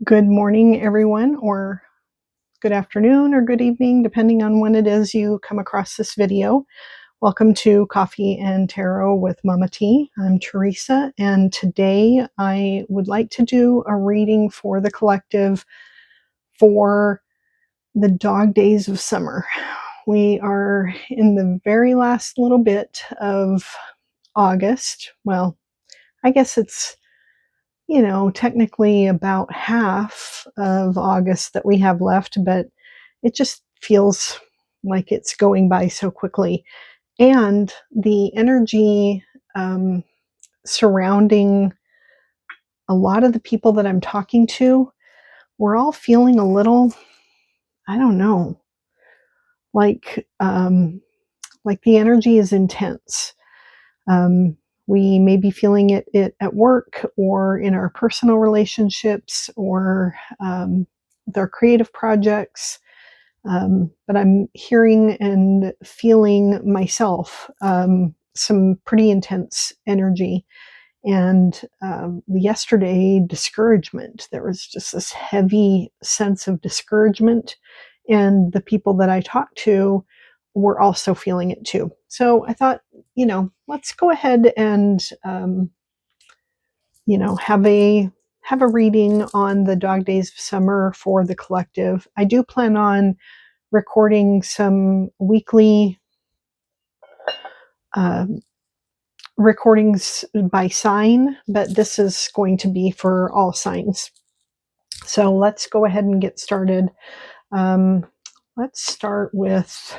Good morning, everyone, or good afternoon or good evening, depending on when it is you come across this video. Welcome to Coffee and Tarot with Mama T. I'm Teresa, and today I would like to do a reading for the collective for the dog days of summer. We are in the very last little bit of August. Well, I guess it's technically about half of August that we have left, but it just feels like it's going by so quickly. And the energy um, surrounding a lot of the people that I'm talking to, we're all feeling a little, I don't know, like like the energy is intense. Um, we may be feeling it at work or in our personal relationships or with our creative projects. But I'm hearing and feeling myself some pretty intense energy. And yesterday, discouragement. There was just this heavy sense of discouragement. And the people that I talked to were also feeling it too. So I thought, let's go ahead and, have a reading on the dog days of summer for the collective. I do plan on recording some weekly um, recordings by sign, but this is going to be for all signs. So let's go ahead and get started. Um, let's start with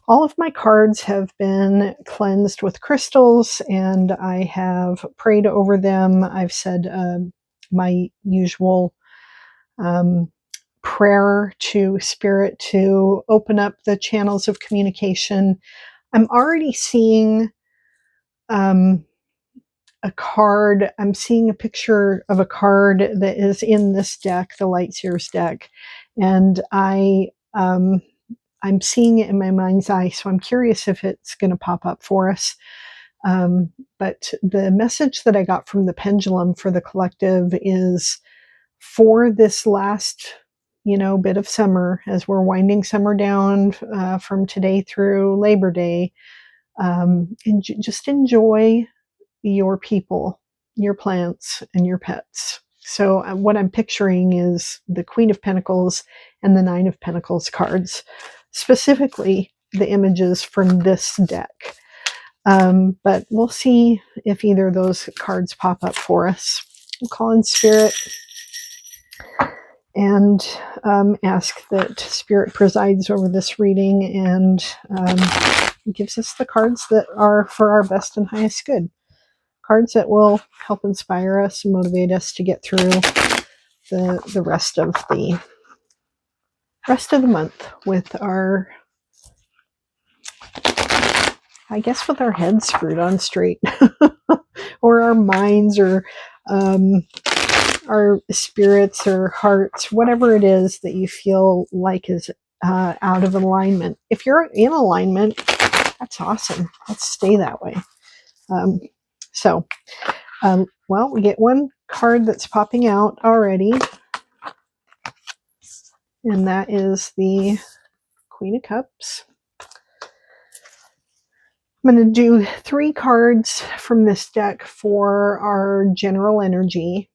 all of my cards have been cleansed with crystals, and I have prayed over them. I've said my usual um, prayer to Spirit to open up the channels of communication. I'm already seeing um, a card. I'm seeing a picture of a card that is in this deck, the Light Seers deck, and I'm seeing it in my mind's eye. So I'm curious if it's going to pop up for us. But the message that I got from the pendulum for the collective is for this last, bit of summer, as we're winding summer down from today through Labor Day. And just enjoy your people, your plants, and your pets. So, what I'm picturing is the Queen of Pentacles and the Nine of Pentacles cards, specifically the images from this deck. But we'll see if either of those cards pop up for us. We'll call in Spirit and ask that Spirit presides over this reading and gives us the cards that are for our best and highest good. Cards that will help inspire us and motivate us to get through the rest of the month with our, I guess, with our heads screwed on straight, or our minds, or our spirits or hearts, whatever it is that you feel like is out of alignment. If you're in alignment, that's awesome. Let's stay that way. Um, so, well, we get one card that's popping out already, and that is the Queen of Cups. I'm going to do 3 cards from this deck for our general energy.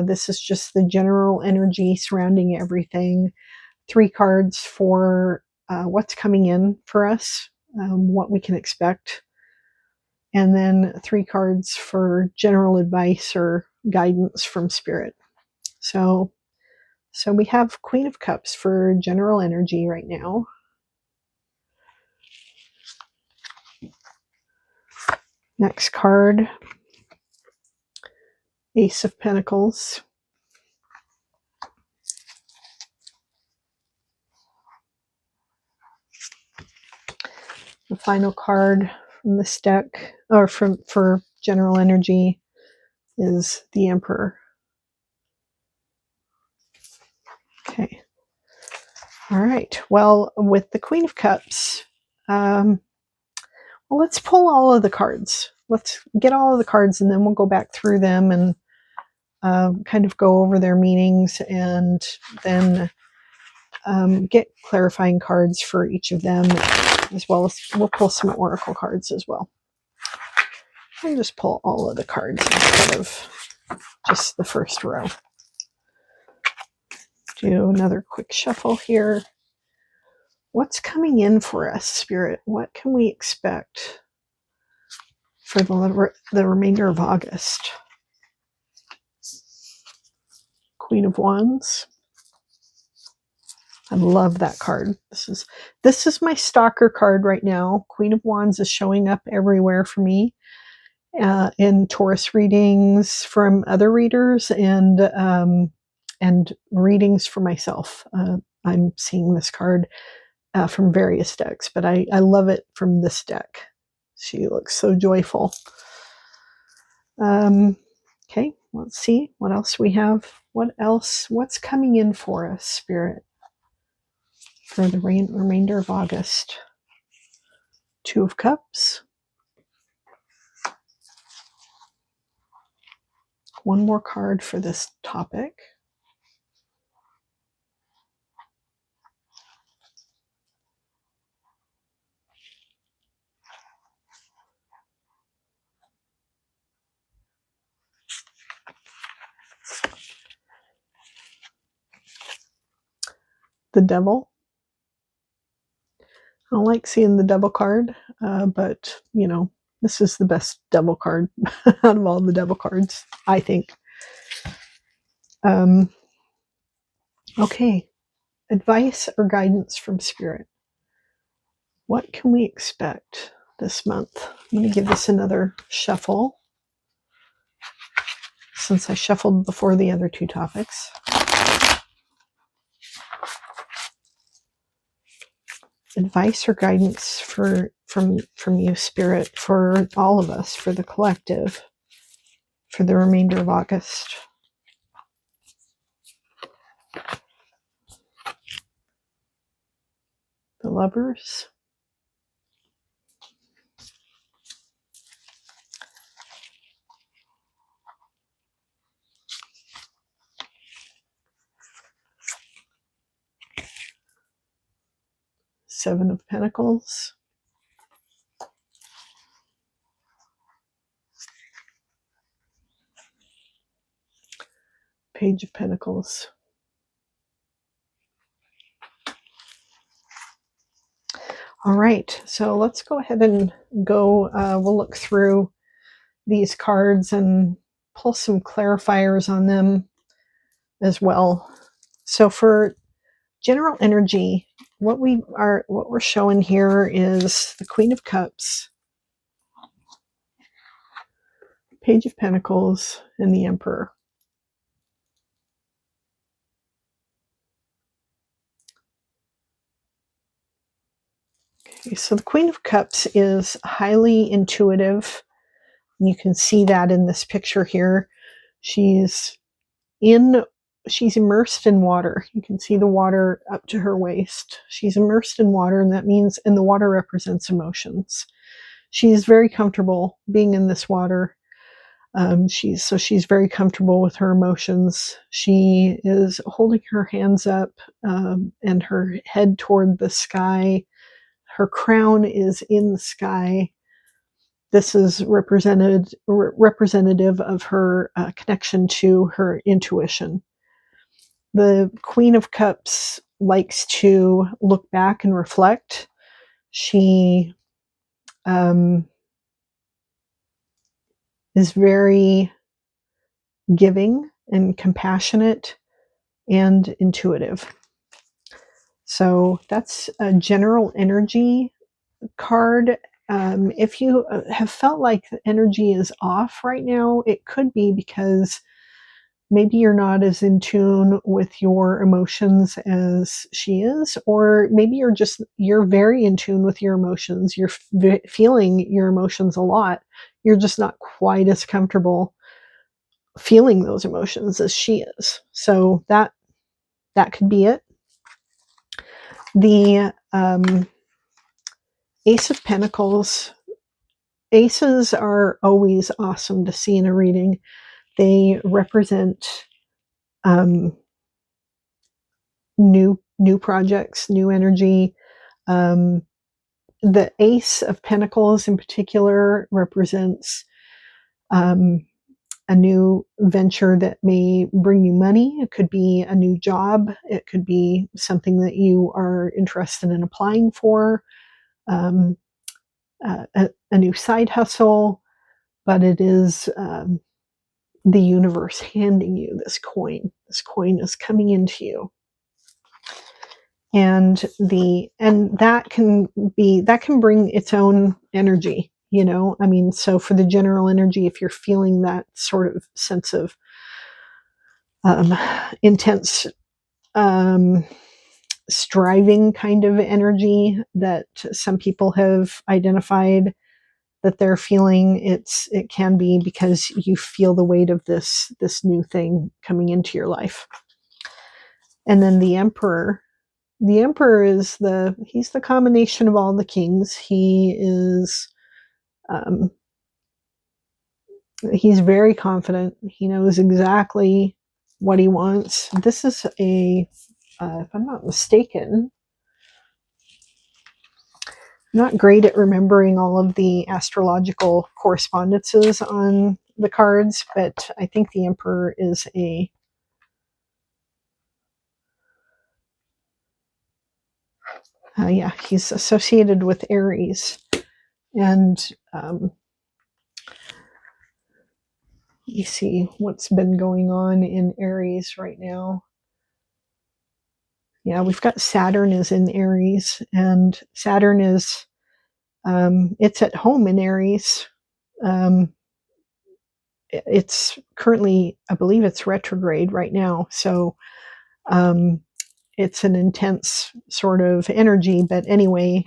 This is just the general energy surrounding everything. 3 cards for what's coming in for us, what we can expect. And then 3 cards for general advice or guidance from Spirit. So we have Queen of Cups for general energy right now. Next card, Ace of Pentacles. The final card from this deck, or for general energy, is the Emperor. Okay. All right. Well, with the Queen of Cups, well, let's pull all of the cards. Let's get all of the cards, and then we'll go back through them and kind of go over their meanings and then get clarifying cards for each of them, as well as we'll pull some oracle cards as well. I'll just pull all of the cards instead of just the first row. Do another quick shuffle here. What's coming in for us, Spirit? What can we expect for the remainder of August? Queen of Wands. I love that card. This is my stalker card right now. Queen of Wands is showing up everywhere for me in Taurus readings from other readers and readings for myself. I'm seeing this card from various decks, but I love it from this deck. She looks so joyful. Okay, let's see what else we have. What's coming in for us, Spirit, for the remainder of August? Two of Cups. One more card for this topic. The Devil. I don't like seeing the Devil card, but you know, this is the best Devil card out of all the Devil cards, I think. Okay, advice or guidance from Spirit. What can we expect this month? Let me give this another shuffle, since I shuffled before the other two topics. Advice or guidance from you, Spirit, for all of us, for the collective, for the remainder of August. The Lovers. Seven of Pentacles. Page of Pentacles. All right, so let's go ahead and go. We'll look through these cards and pull some clarifiers on them as well. So for general energy, what we're showing here is the Queen of Cups, Page of Pentacles, and the Emperor. Okay, so the Queen of Cups is highly intuitive. You can see that in this picture here. She's immersed in water. You can see the water up to her waist. She's immersed in water, and that means, and the water represents emotions. She's very comfortable being in this water. She's very comfortable with her emotions. She is holding her hands up and her head toward the sky. Her crown is in the sky. This is representative of her connection to her intuition. The Queen of Cups likes to look back and reflect. She is very giving and compassionate and intuitive. So that's a general energy card. If you have felt like the energy is off right now, it could be because maybe you're not as in tune with your emotions as she is, or maybe you're very in tune with your emotions. You're feeling your emotions a lot. You're just not quite as comfortable feeling those emotions as she is. So that could be it. The Ace of Pentacles. Aces are always awesome to see in a reading. They represent um, new projects, new energy. Um, the Ace of Pentacles in particular represents um, a new venture that may bring you money. It could be a new job. It could be something that you are interested in applying for, um, a new side hustle. But it is the universe handing you this coin. This coin is coming into you. And that can bring its own energy, I mean, so for the general energy, if you're feeling that sort of sense of intense um, striving kind of energy that some people have identified that they're feeling, it can be because you feel the weight of this new thing coming into your life. And then the Emperor. The Emperor is he's the combination of all the kings. Um, he's very confident. He knows exactly what he wants. This is if I'm not mistaken, I'm not great at remembering all of the astrological correspondences on the cards, but I think the Emperor is he's associated with Aries. And you see what's been going on in Aries right now. Yeah, we've got Saturn is in Aries, and Saturn is it's at home in Aries. It's currently, I believe it's retrograde right now, so it's an intense sort of energy. But anyway,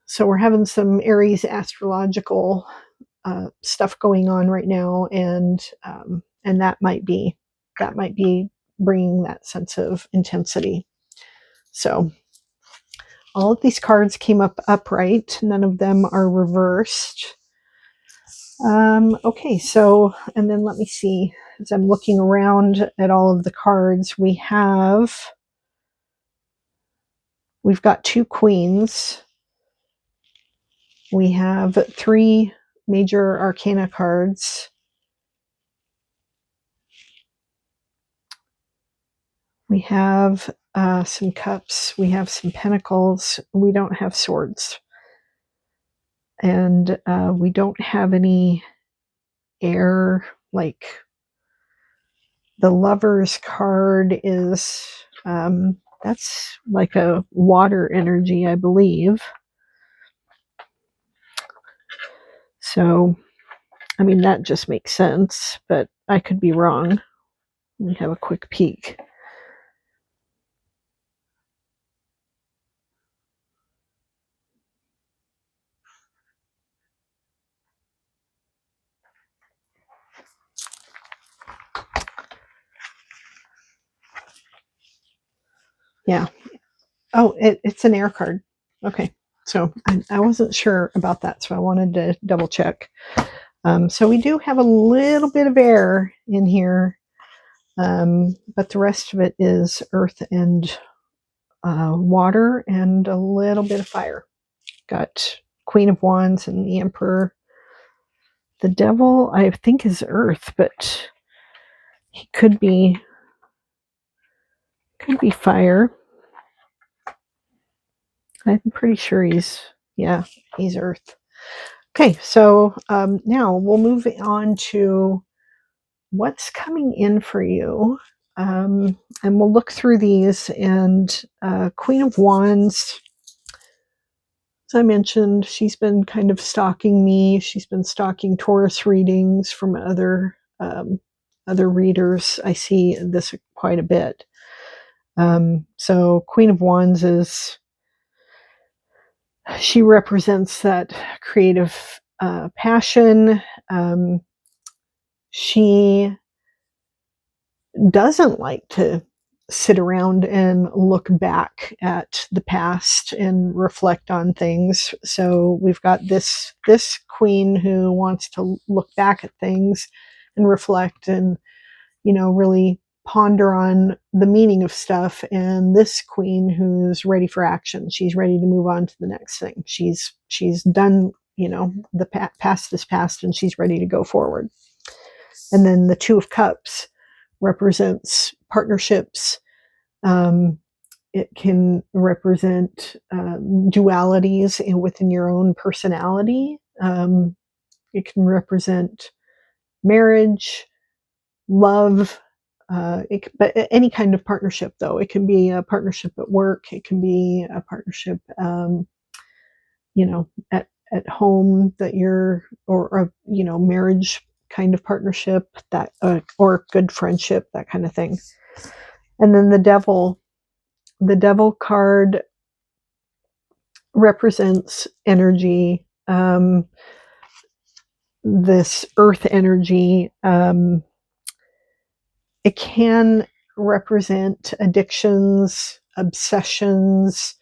so we're having some Aries astrological stuff going on right now, and that might be bringing that sense of intensity. So all of these cards came up upright. None of them are reversed. Okay, so, and then let me see. As I'm looking around at all of the cards, we've got 2 queens. We have 3 major arcana cards. We have some cups. We have some pentacles. We don't have swords. And we don't have any air. Like the Lover's card is, that's like a water energy, I believe. So, I mean, that just makes sense, but I could be wrong. Let me have a quick peek. Yeah. Oh, it's an air card. Okay. So I wasn't sure about that, so I wanted to double check. So we do have a little bit of air in here, but the rest of it is earth and water and a little bit of fire. Got Queen of Wands and the Emperor. The Devil, I think, is earth, but he could be fire. I'm pretty sure he's earth. Okay, so now we'll move on to what's coming in for you. And we'll look through these. And Queen of Wands, as I mentioned, she's been kind of stalking me. She's been stalking Taurus readings from other readers. I see this quite a bit. So Queen of Wands she represents that creative passion. She doesn't like to sit around and look back at the past and reflect on things. So we've got this queen who wants to look back at things and reflect and, really ponder on the meaning of stuff, and this queen who's ready for action. She's ready to move on to the next thing. She's done, the past is past, and she's ready to go forward. And then the Two of Cups represents partnerships. It can represent dualities within your own personality. It can represent marriage, love, but any kind of partnership, though. It can be a partnership at work. It can be a partnership, at home that you're, or marriage kind of partnership, that, or good friendship, that kind of thing. And then the Devil. The Devil card represents energy, this earth energy. It can represent addictions, obsessions,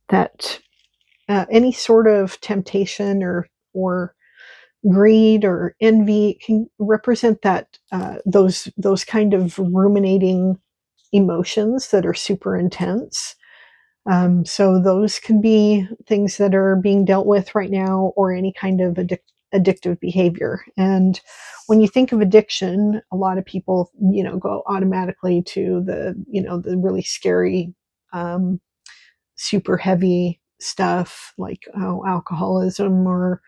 that any sort of temptation or greed or envy can represent that, those kind of ruminating emotions that are super intense. So those can be things that are being dealt with right now, or any kind of addictive behavior. And when you think of addiction, a lot of people, go automatically to the really scary, super heavy stuff like, alcoholism, or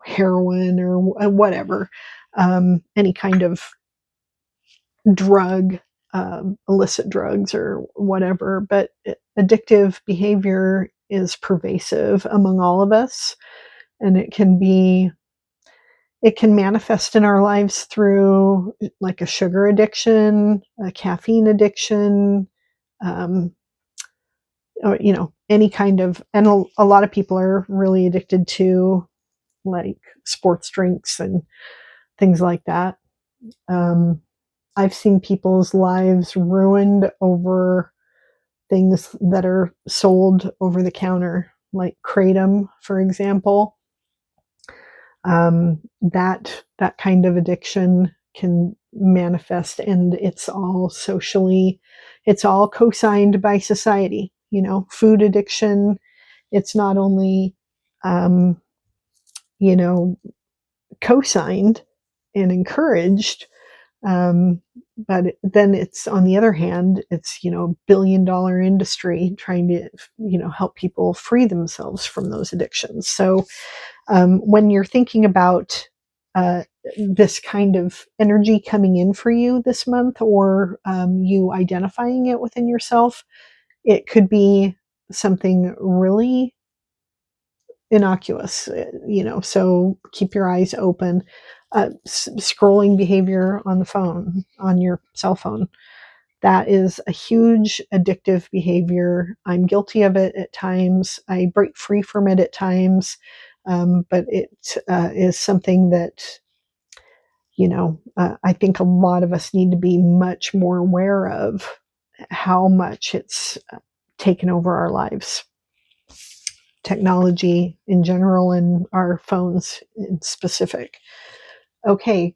heroin, or whatever, any kind of drug, illicit drugs or whatever. But addictive behavior is pervasive among all of us, and it can manifest in our lives through, like, a sugar addiction, a caffeine addiction, um, or any kind of. And a lot of people are really addicted to, like, sports drinks and things like that. I've seen people's lives ruined over things that are sold over the counter, like kratom, for example. That kind of addiction can manifest, and it's all co-signed by society. Food addiction. It's not only, um, you know, co-signed and encouraged, but then it's, on the other hand, it's, billion-dollar industry trying to, help people free themselves from those addictions. So when you're thinking about this kind of energy coming in for you this month, or you identifying it within yourself, it could be something really innocuous, so keep your eyes open. Scrolling behavior on the phone, on your cell phone, that is a huge addictive behavior. I'm guilty of it at times. I break free from it at times. But it is something that, I think a lot of us need to be much more aware of, how much it's taken over our lives. Technology in general, and our phones in specific. Okay.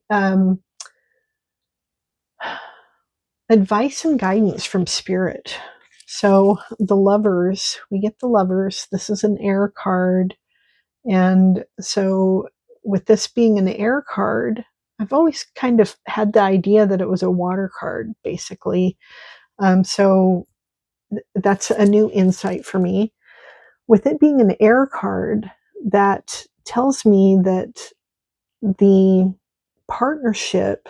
Advice and guidance from spirit. So the Lovers, we get the Lovers. This is an air card. And so, with this being an air card, I've always kind of had the idea that it was a water card, basically. So that's a new insight for me. With it being an air card, that tells me that the partnership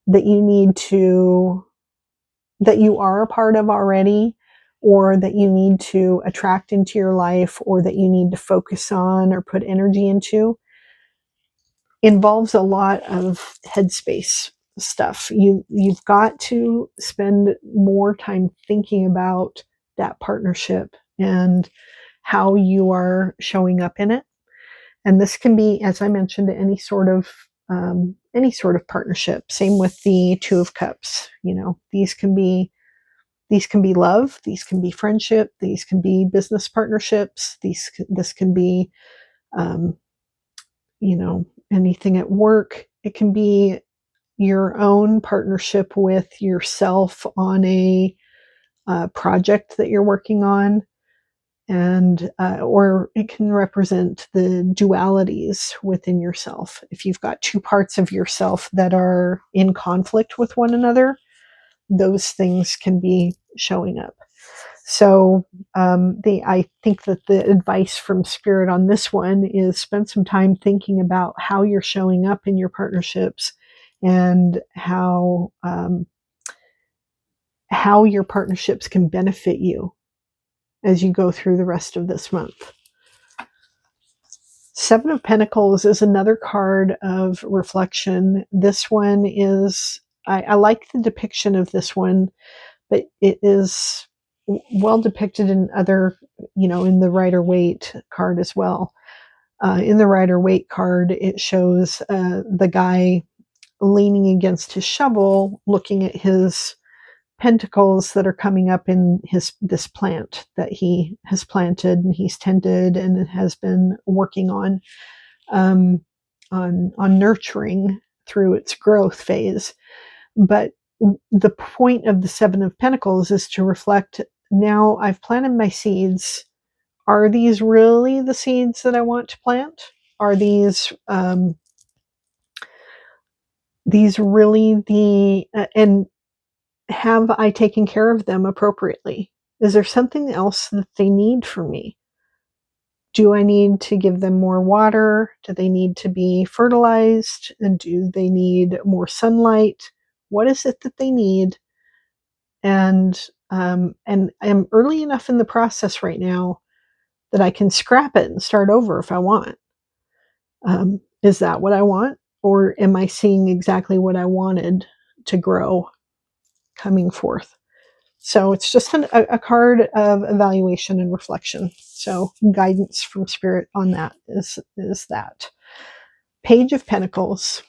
that that you are a part of already, or that you need to attract into your life, or that you need to focus on or put energy into, involves a lot of headspace stuff. You've got to spend more time thinking about that partnership and how you are showing up in it. And this can be, as I mentioned, any sort of any sort of partnership. Same with the Two of Cups. These can be love, these can be friendship, these can be business partnerships. This can be um, anything at work. It can be your own partnership with yourself on a project that you're working on, and or it can represent the dualities within yourself. If you've got two parts of yourself that are in conflict with one another, those things can be showing up. So I think that the advice from Spirit on this one is spend some time thinking about how you're showing up in your partnerships, and how your partnerships can benefit you as you go through the rest of this month. Seven of Pentacles is another card of reflection. This one is, I like the depiction of this one, but it is well depicted in other, in the Rider-Waite card as well. In the Rider-Waite card, it shows the guy leaning against his shovel, looking at his pentacles that are coming up in this plant that he has planted and he's tended and has been working on nurturing through its growth phase. But the point of the Seven of Pentacles is to reflect, now I've planted my seeds. Are these really the seeds that I want to plant? Are these really the and have I taken care of them appropriately? Is there something else that they need from me? Do I need to give them more water? Do they need to be fertilized? And do they need more sunlight? What is it that they need? And I'm early enough in the process right now that I can scrap it and start over if I want. Is that what I want? Or am I seeing exactly what I wanted to grow coming forth? So it's just a card of evaluation and reflection. So guidance from Spirit on that is that. Page of Pentacles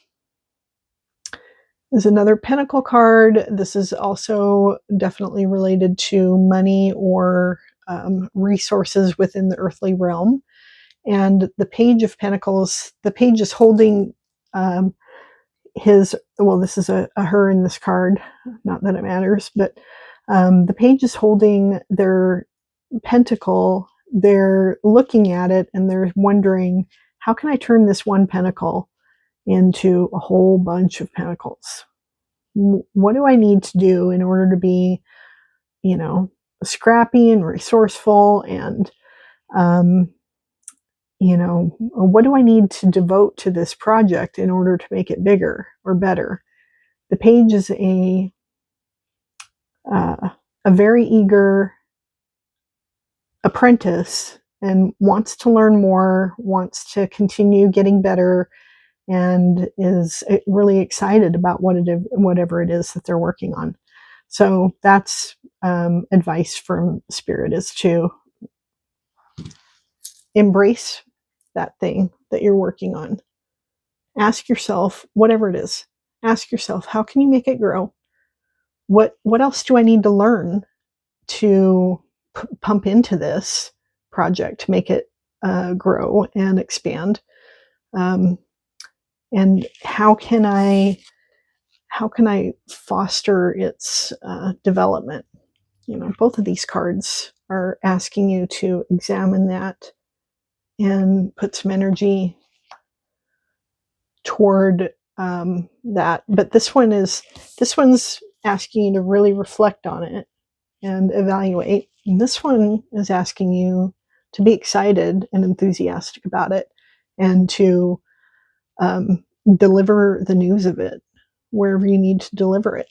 is another Pentacle card. This is also definitely related to money or resources within the earthly realm. And the Page of Pentacles, the page is holding this is a her in this card, not that it matters, but the page is holding their pentacle. They're looking at it and they're wondering, how can I turn this one pentacle into a whole bunch of pentacles? What do I need to do in order to be, scrappy and resourceful? And, what do I need to devote to this project in order to make it bigger or better? The page is a very eager apprentice and wants to learn more, wants to continue getting better, and is really excited about whatever it is that they're working on. So that's advice from Spirit, is to embrace that thing that you're working on. Ask yourself, whatever it is, ask yourself, how can you make it grow? What else do I need to learn to pump into this project to make it grow and expand? And how can I foster its development? Both of these cards are asking you to examine that and put some energy toward that. But this one's asking you to really reflect on it and evaluate. And this one is asking you to be excited and enthusiastic about it, and to deliver the news of it wherever you need to deliver it.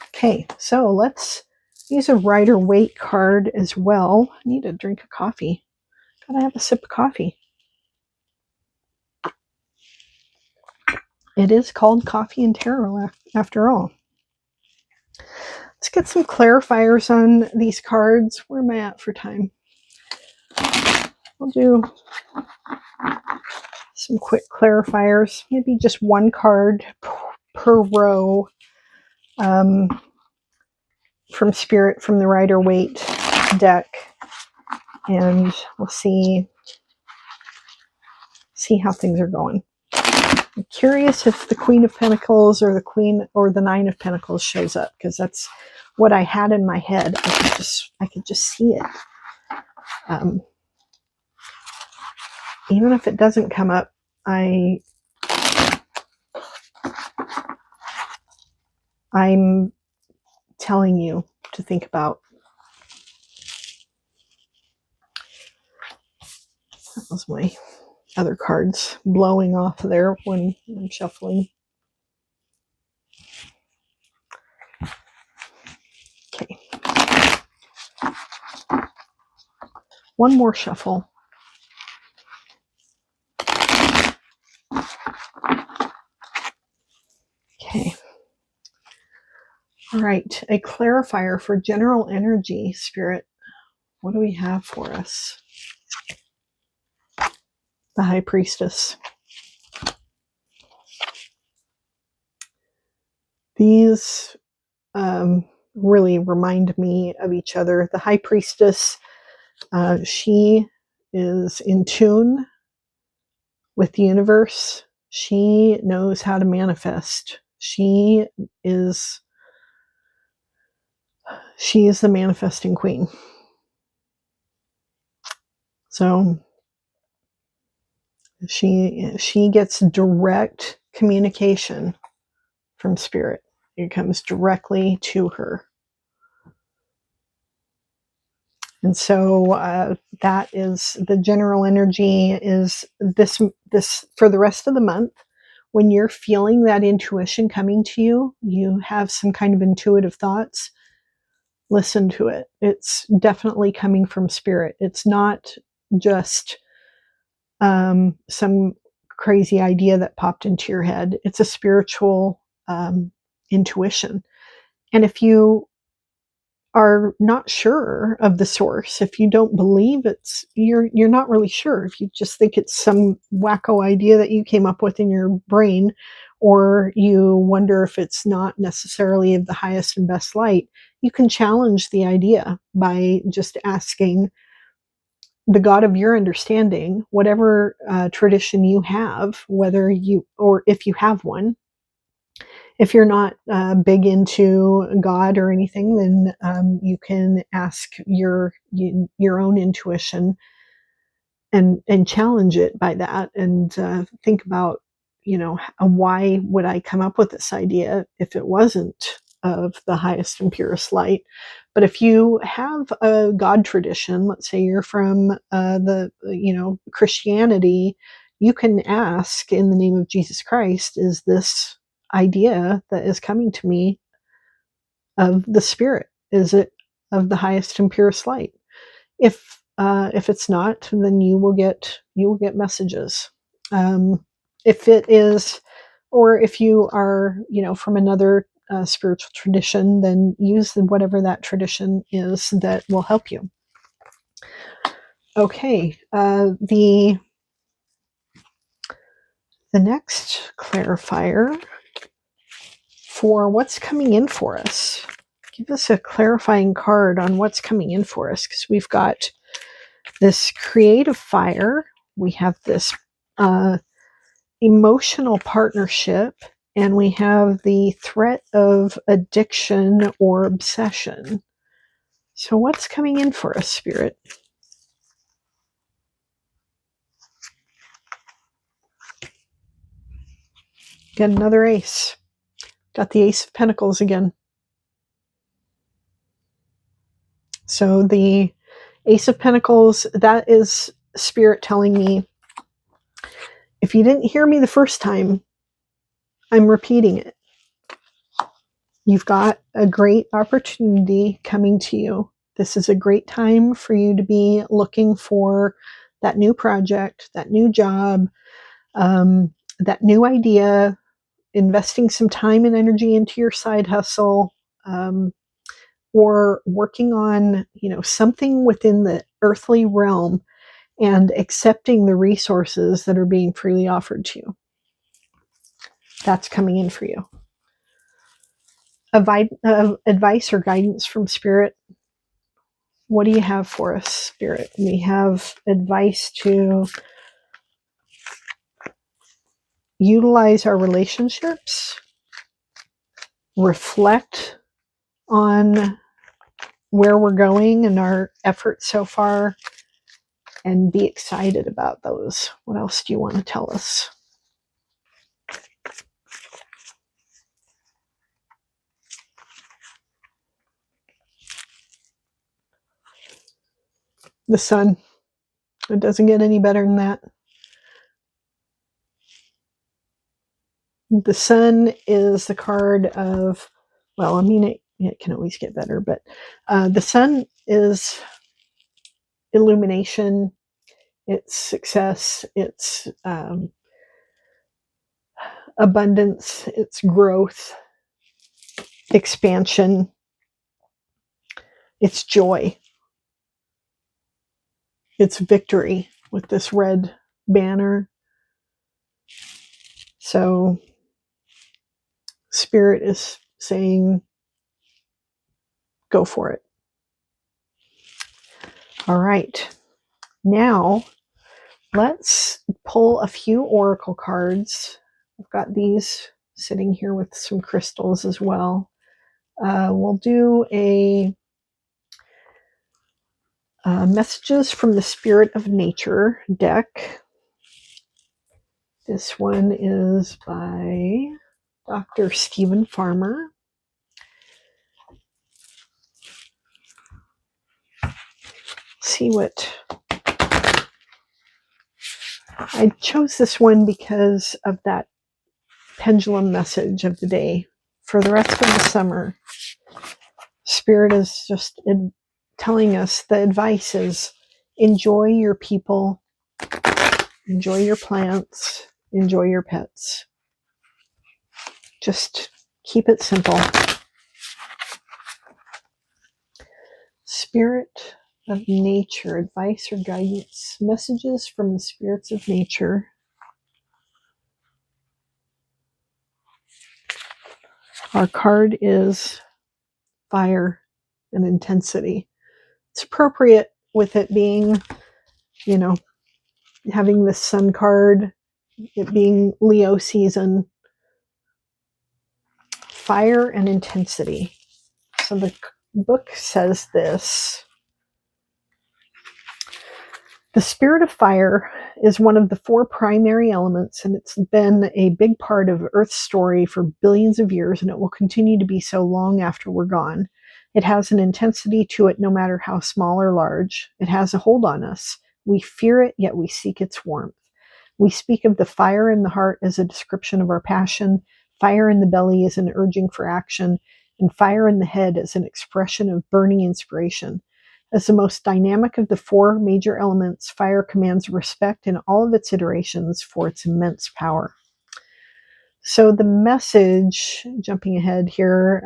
Okay, so let's use a Rider-Waite card as well. I need a drink of coffee. Gotta have a sip of coffee. It is called Coffee and Tarot after all. Let's get some clarifiers on these cards. Where am I at for time? I'll do some quick clarifiers, maybe just one card per row from Spirit from the Rider-Waite deck, and we'll see how things are going. I'm curious if the Queen of Pentacles or the Queen or the Nine of Pentacles shows up, because that's what I had in my head. I could just see it. Even if it doesn't come up, I'm telling you to think about. That was my other cards blowing off there when I'm shuffling. Okay. One more shuffle. Okay. All right. A clarifier for general energy, Spirit. What do we have for us? The High Priestess. These really remind me of each other. The High Priestess, she is in tune with the universe. She knows how to manifest. She is the manifesting queen. So she gets direct communication from Spirit. It comes directly to her. And so that is the general energy. Is this for the rest of the month. When you're feeling that intuition coming to you, you have some kind of intuitive thoughts, listen to it. It's definitely coming from Spirit. It's not just some crazy idea that popped into your head. It's a spiritual intuition. And if you are not sure of the source, if you don't believe you're not really sure, if you just think it's some wacko idea that you came up with in your brain, or you wonder if it's not necessarily of the highest and best light, you can challenge the idea by just asking the God of your understanding, whatever tradition you have, whether you, or if you have one. If you're not big into God or anything, then you can ask your own intuition and challenge it by that, and think about, why would I come up with this idea if it wasn't of the highest and purest light? But if you have a God tradition, let's say you're from the Christianity, you can ask, in the name of Jesus Christ, is this idea that is coming to me of the Spirit? Is it of the highest and purest light? If it's not, then you will get messages. If it is, or if you are, from another spiritual tradition, then use whatever that tradition is that will help you. Okay, the next clarifier for what's coming in for us. Give us a clarifying card on what's coming in for us, because we've got this creative fire, we have this emotional partnership, and we have the threat of addiction or obsession. So what's coming in for us, Spirit? Got another ace. Got the Ace of Pentacles again. So the Ace of Pentacles, that is Spirit telling me, if you didn't hear me the first time, I'm repeating it. You've got a great opportunity coming to you. This is a great time for you to be looking for that new project, that new job, that new idea, investing some time and energy into your side hustle, or working on, something within the earthly realm. and accepting the resources that are being freely offered to you. That's coming in for you. Advice or guidance from Spirit. What do you have for us, Spirit? We have advice to utilize our relationships, reflect on where we're going and our efforts so far, and be excited about those. What else do you want to tell us? The Sun. It doesn't get any better than that. The Sun is the card of, well, I mean, it can always get better, but the Sun is illumination, it's success, it's abundance, it's growth, expansion, it's joy, it's victory with this red banner. So Spirit is saying, go for it. All right. Now, let's pull a few oracle cards. I've got these sitting here with some crystals as well. We'll do a Messages from the Spirit of Nature deck. This one is by Dr. Stephen Farmer. See what I chose this one because of that pendulum message of the day. For the rest of the summer, Spirit is just telling us the advice is enjoy your people, enjoy your plants, enjoy your pets. Just keep it simple. Spirit of Nature, advice or guidance, messages from the spirits of nature. Our card is fire and intensity. It's appropriate with it being, having the Sun card, it being Leo season. Fire and intensity. So the book says this. The spirit of fire is one of the 4 primary elements, and it's been a big part of Earth's story for billions of years, and it will continue to be so long after we're gone. It has an intensity to it no matter how small or large. It has a hold on us. We fear it, yet we seek its warmth. We speak of the fire in the heart as a description of our passion, fire in the belly as an urging for action, and fire in the head as an expression of burning inspiration. As the most dynamic of the 4 major elements, fire commands respect in all of its iterations for its immense power. So the message, jumping ahead here,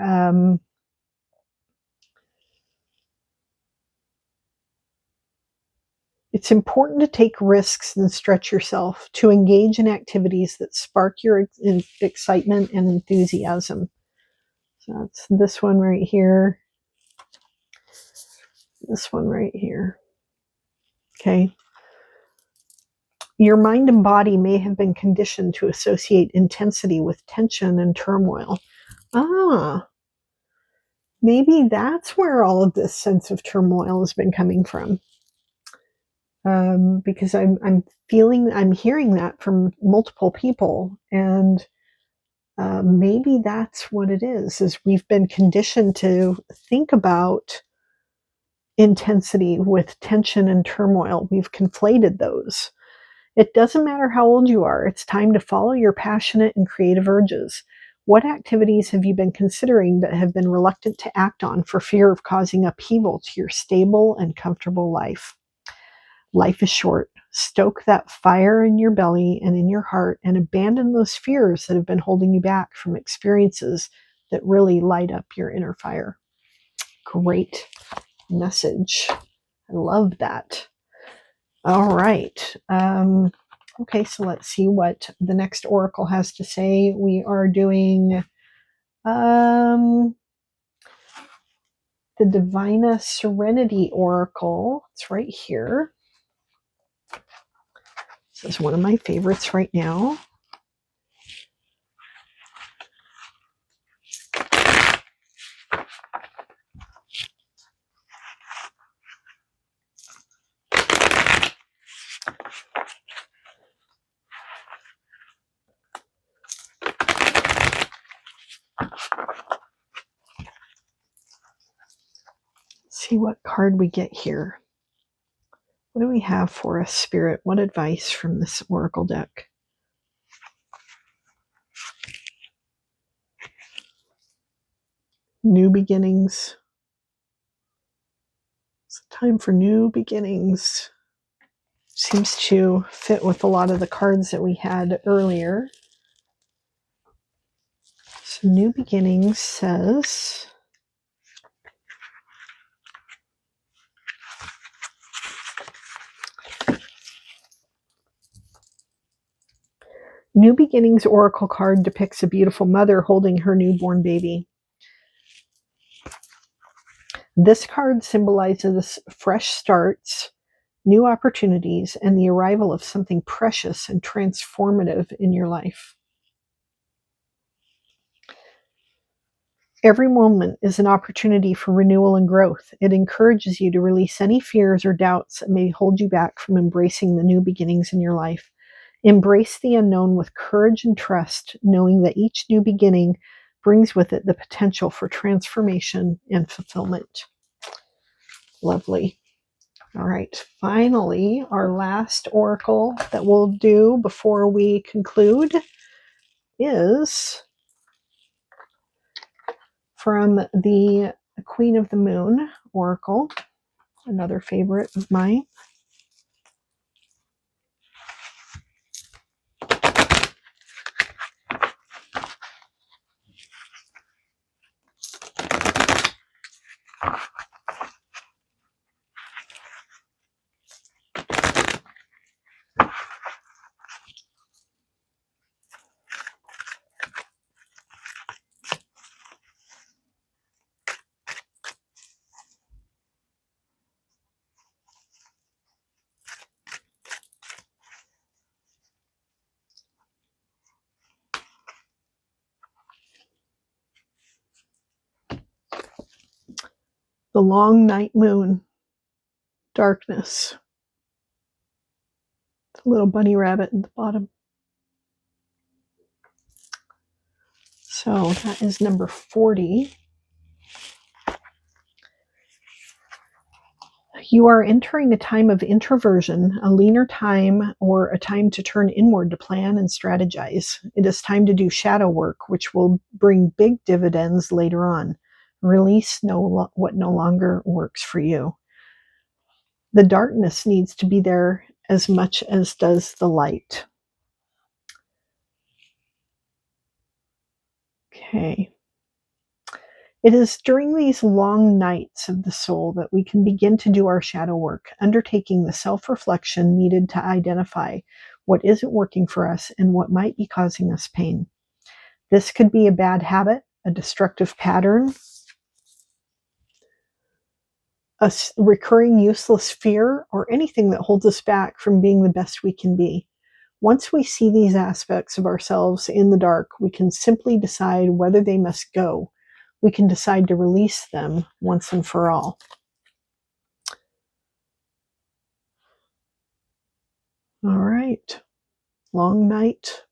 it's important to take risks and stretch yourself, to engage in activities that spark your excitement and enthusiasm. So that's this one right here. This one right here. Okay. Your mind and body may have been conditioned to associate intensity with tension and turmoil. Maybe that's where all of this sense of turmoil has been coming from. Because I'm hearing that from multiple people, and maybe that's what it is we've been conditioned to think about intensity with tension and turmoil. We've conflated those. It doesn't matter how old you are. It's time to follow your passionate and creative urges. What activities have you been considering but have been reluctant to act on for fear of causing upheaval to your stable and comfortable life? Life is short. Stoke that fire in your belly and in your heart and abandon those fears that have been holding you back from experiences that really light up your inner fire. Great message. I love that. All right. Okay, so let's see what the next oracle has to say. We are doing the Divina Serenity Oracle. It's right here. This is one of my favorites right now. See what card we get here. What do we have for us, Spirit? What advice from this oracle deck? New beginnings. It's time for new beginnings. Seems to fit with a lot of the cards that we had earlier. So new beginnings says, New Beginnings Oracle card depicts a beautiful mother holding her newborn baby. This card symbolizes fresh starts, new opportunities, and the arrival of something precious and transformative in your life. Every moment is an opportunity for renewal and growth. It encourages you to release any fears or doubts that may hold you back from embracing the new beginnings in your life. Embrace the unknown with courage and trust, knowing that each new beginning brings with it the potential for transformation and fulfillment. Lovely. All right, finally, our last oracle that we'll do before we conclude is from the Queen of the Moon oracle, another favorite of mine. The long night moon, darkness. The little bunny rabbit at the bottom. So that is number 40. You are entering a time of introversion, a leaner time, or a time to turn inward to plan and strategize. It is time to do shadow work, which will bring big dividends later on. Release what no longer works for you. The darkness needs to be there as much as does the light. Okay. It is during these long nights of the soul that we can begin to do our shadow work, undertaking the self-reflection needed to identify what isn't working for us and what might be causing us pain. This could be a bad habit, a destructive pattern, a recurring useless fear, or anything that holds us back from being the best we can be. Once we see these aspects of ourselves in the dark, we can simply decide whether they must go. We can decide to release them once and for all. All right. Long night,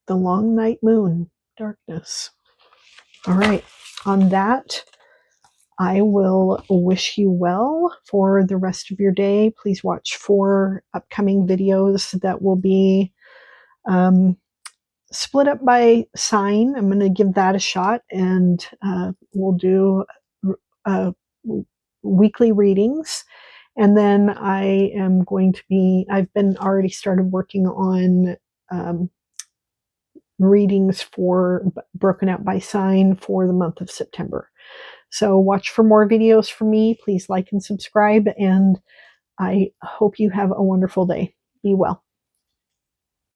the long night moon, darkness. All right. On that, I will wish you well for the rest of your day. Please watch for upcoming videos that will be split up by sign. I'm going to give that a shot, and we'll do weekly readings. And then I am going to be, I've been already started working on readings for broken out by sign for the month of September. So watch for more videos from me. Please like and subscribe, and I hope you have a wonderful day. Be well.